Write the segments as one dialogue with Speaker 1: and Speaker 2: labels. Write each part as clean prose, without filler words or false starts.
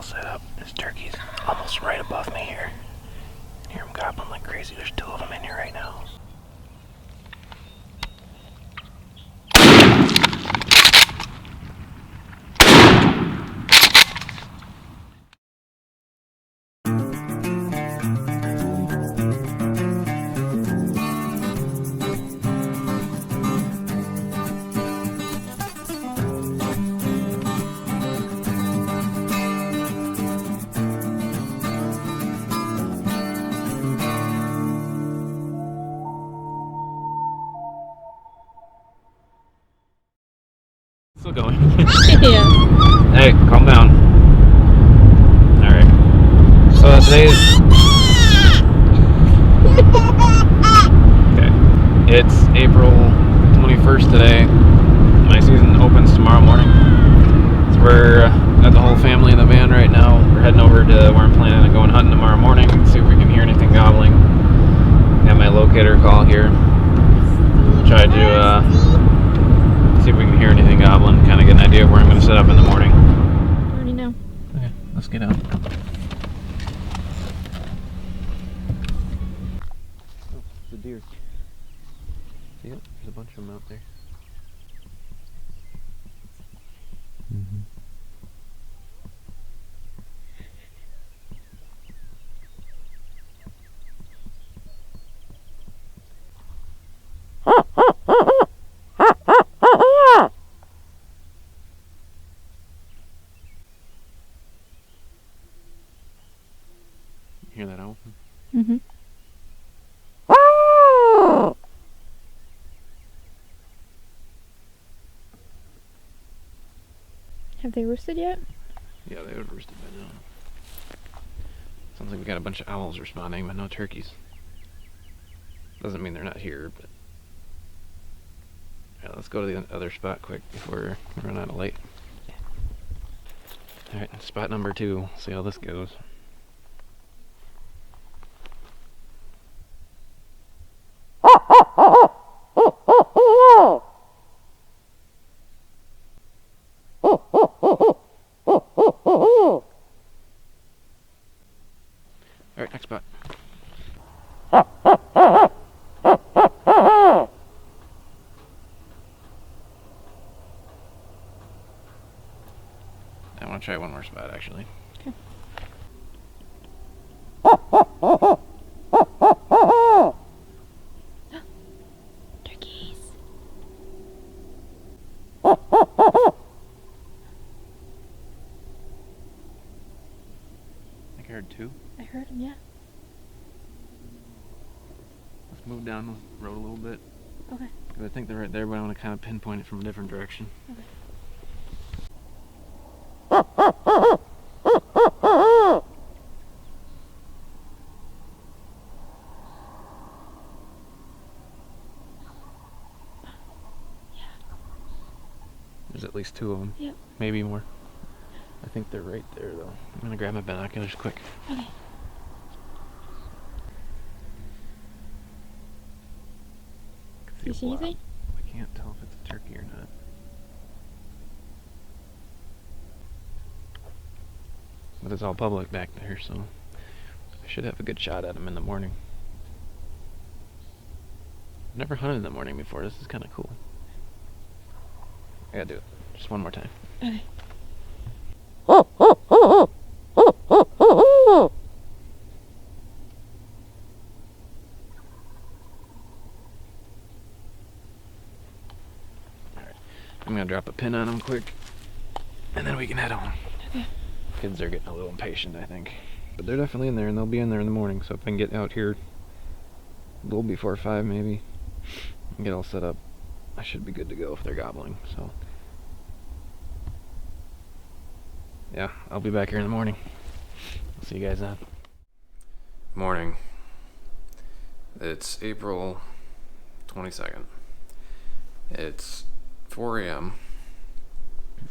Speaker 1: all set up. This turkey's almost right above me here. I hear him gobbling like crazy. There's 2 of them in here right now. Still going.
Speaker 2: Yeah.
Speaker 1: Hey, calm down. Alright. So today's... Okay. It's April 21st today. My season opens tomorrow morning. So we're got the whole family in the van right now. We're heading over to where I'm planning on going hunting tomorrow morning. See if we can hear anything gobbling. Got my locator call here. Try to see if we can hear anything gobbling, kind of get an idea of where I'm going to set up in the morning.
Speaker 2: I already know.
Speaker 1: Okay, let's get out. Oh, it's a deer. See it? There's a bunch of them out there. Hear that owl?
Speaker 2: Mm-hmm. Have they roosted yet?
Speaker 1: Yeah, they would have roosted by now. Sounds like we got a bunch of owls responding, but no turkeys. Doesn't mean they're not here, but... Yeah, let's go to the other spot quick before we run out of light. Alright, spot number 2. See how this goes. Alright, next spot. I want to try one more spot actually.
Speaker 2: Okay. Turkeys.
Speaker 1: I think I heard 2.
Speaker 2: I heard them, yeah.
Speaker 1: Let's move down the road a little bit.
Speaker 2: Okay.
Speaker 1: Because I think they're right there, but I want to kind of pinpoint it from a different direction.
Speaker 2: Okay.
Speaker 1: There's at least 2 of them.
Speaker 2: Yep.
Speaker 1: Maybe more. I think they're right there though. I'm gonna grab my binoculars quick.
Speaker 2: Okay. Do you see anything?
Speaker 1: I can't tell if it's a turkey or not. But it's all public back there, so I should have a good shot at him in the morning. I've never hunted in the morning before. This is kind of cool. I gotta do it. Just one more time.
Speaker 2: Okay.
Speaker 1: Alright. I'm gonna drop a pin on him quick, and then we can head on.
Speaker 2: Okay.
Speaker 1: Kids are getting a little impatient, I think. But they're definitely in there, and they'll be in there in the morning, so if I can get out here a little before 5 maybe, and get all set up, I should be good to go if they're gobbling, so... Yeah, I'll be back here in the morning. I'll see you guys then. Morning. It's April 22nd. It's 4 a.m.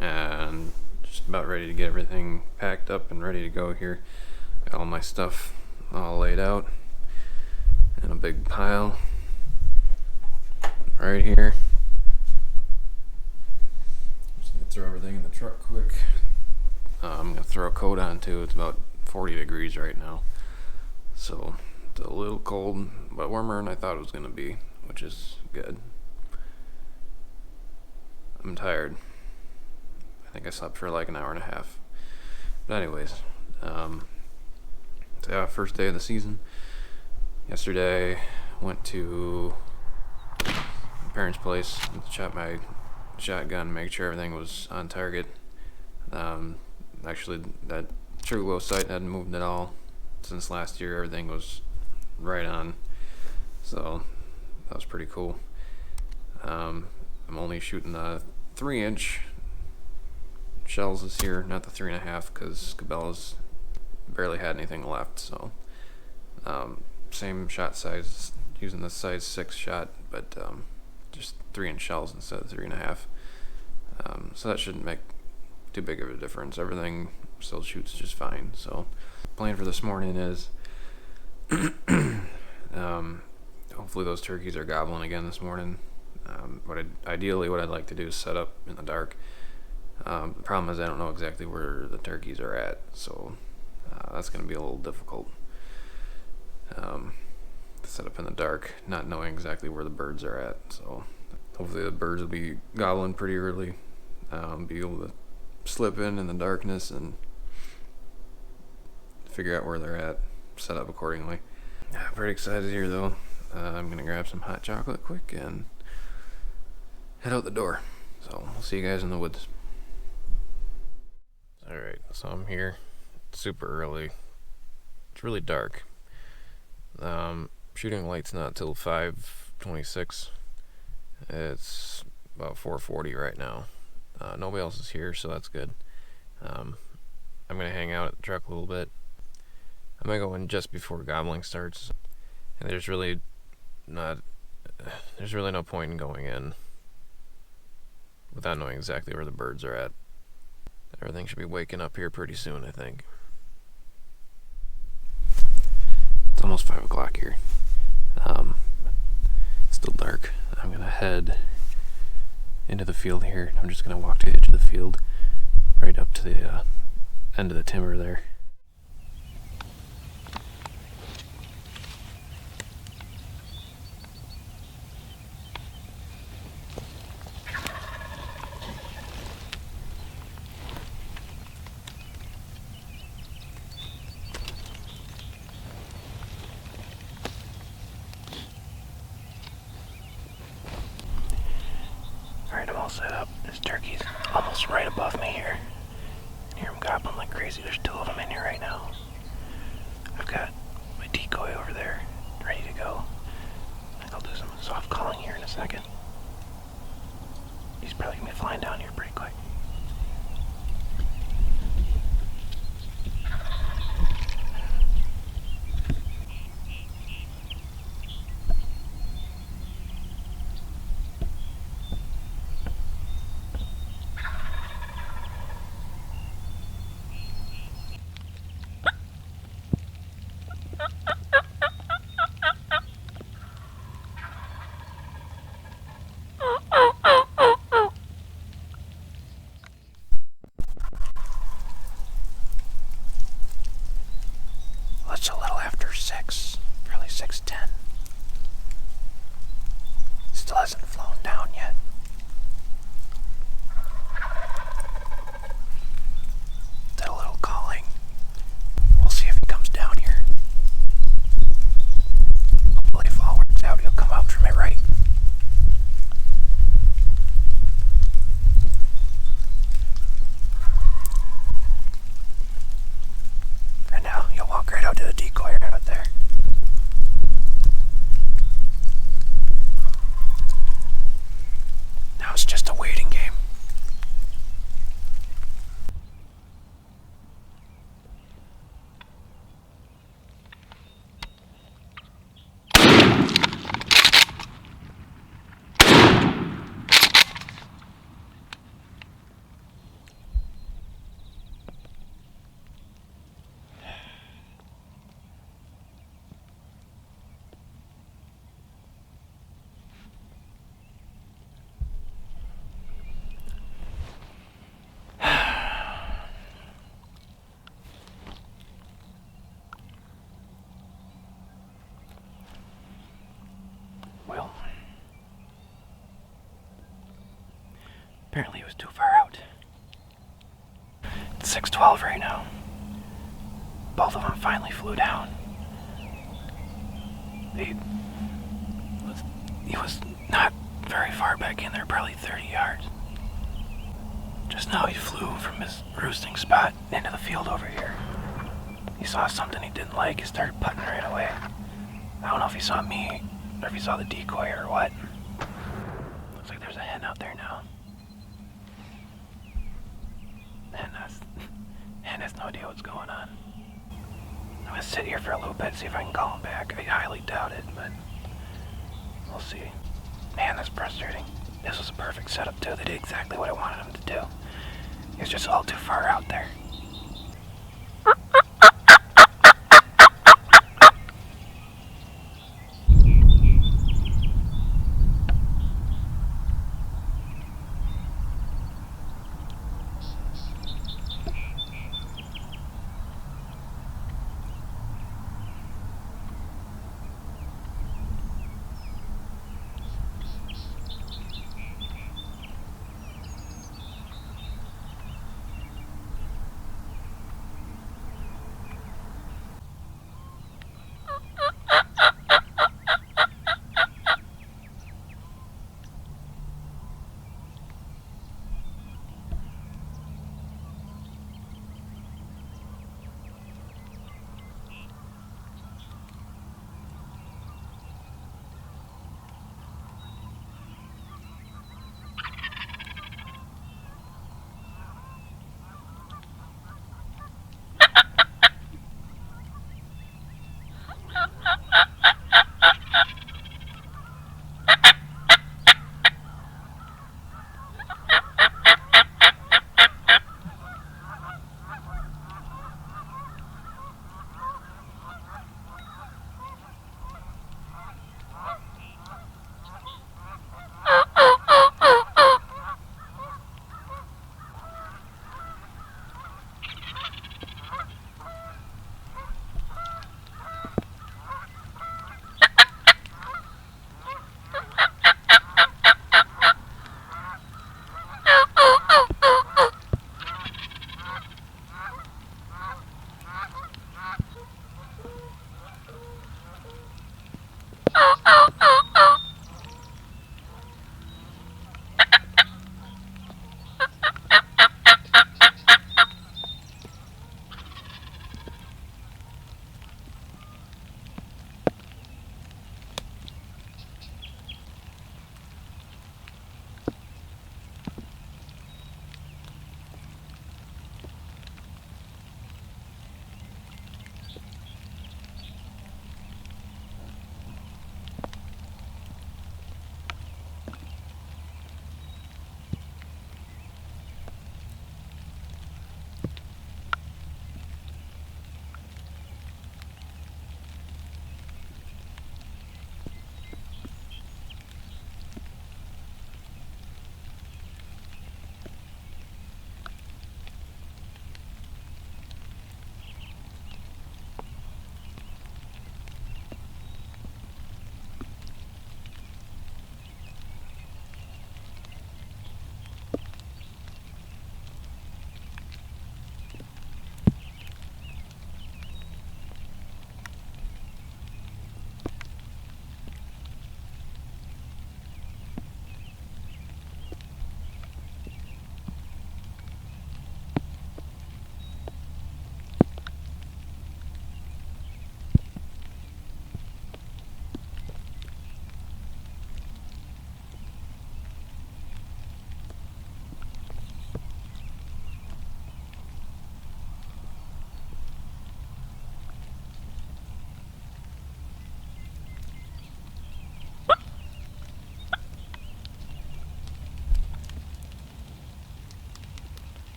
Speaker 1: and just about ready to get everything packed up and ready to go here. Got all my stuff all laid out in a big pile right here. Just gonna throw everything in the truck quick. I'm going to throw a coat on too. It's about 40 degrees right now. So it's a little cold, but warmer than I thought it was going to be, which is good. I'm tired. I think I slept for like an hour and a half. But anyways, so yeah, first day of the season. Yesterday, went to my parents' place, shot my shotgun, make sure everything was on target. Actually, that trigger glow sight hadn't moved at all since last year. Everything was right on, so that was pretty cool. I'm only shooting the 3-inch shells this year, not the 3.5, because Cabela's barely had anything left. So same shot size, using the size 6 shot, but just 3-inch shells instead of 3.5. So that shouldn't make too big of a difference. Everything still shoots just fine. So plan for this morning is hopefully those turkeys are gobbling again this morning. Ideally what I'd like to do is set up in the dark. The problem is I don't know exactly where the turkeys are at, so that's going to be a little difficult to set up in the dark, not knowing exactly where the birds are at. So hopefully the birds will be gobbling pretty early, be able to slip in the darkness and figure out where they're at, set up accordingly. Pretty excited here though. I'm going to grab some hot chocolate quick and head out the door. So we'll see you guys in the woods. Alright, so I'm here super early. It's really dark. Shooting light's not till 5:26. It's about 4:40 right now. Nobody else is here, so that's good. I'm gonna hang out at the truck a little bit. I'm gonna go in just before gobbling starts, and there's really no point in going in without knowing exactly where the birds are at. Everything should be waking up here pretty soon, I think. It's almost 5 o'clock here. It's still dark. I'm gonna head into the field here. I'm just gonna walk to the edge of the field, right up to the end of the timber there. Alright, I'm all set up. This turkey's almost right above me here. I hear them gobbling like crazy. There's 2 of them in here right now. I've got my decoy over there, ready to go. I think I'll do some soft calling here in a second. He's probably gonna be flying down here pretty quick. It's a little after 6, probably 6:10. Still hasn't flown down yet. Did a little calling. We'll see if he comes down here. Hopefully if all works out, he'll come out from it right. And now you'll walk right out to the decoy right out there. Apparently he was too far out. It's 6:12 right now. Both of them finally flew down. He was not very far back in there, probably 30 yards. Just now he flew from his roosting spot into the field over here. He saw something he didn't like. He started putting right away. I don't know if he saw me or if he saw the decoy or what. Looks like there's a hen out there now. Hen has no idea what's going on. I'm gonna sit here for a little bit, see if I can call him back. I highly doubt it, but we'll see. Man, that's frustrating. This was a perfect setup too. They did exactly what I wanted them to do. He was just all too far out there.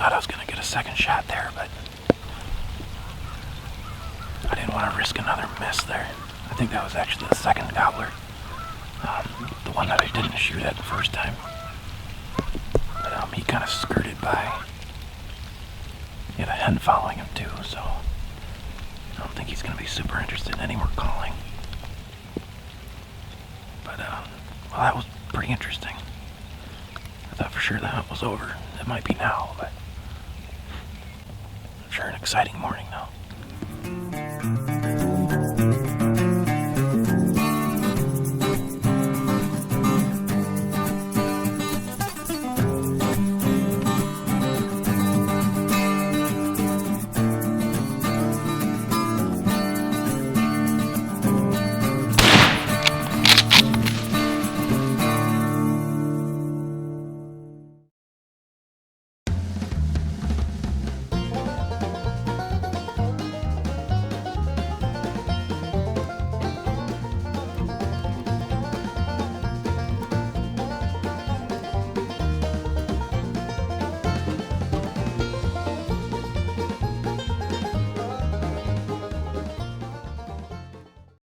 Speaker 1: thought I was going to get a second shot there, but I didn't want to risk another miss there. I think that was actually the second gobbler. The one that I didn't shoot at the first time. But he kind of skirted by. He had a hen following him too, so I don't think he's going to be super interested in any more calling. But, well, that was pretty interesting. I thought for sure the hunt was over. It might be now, but sure an exciting morning though.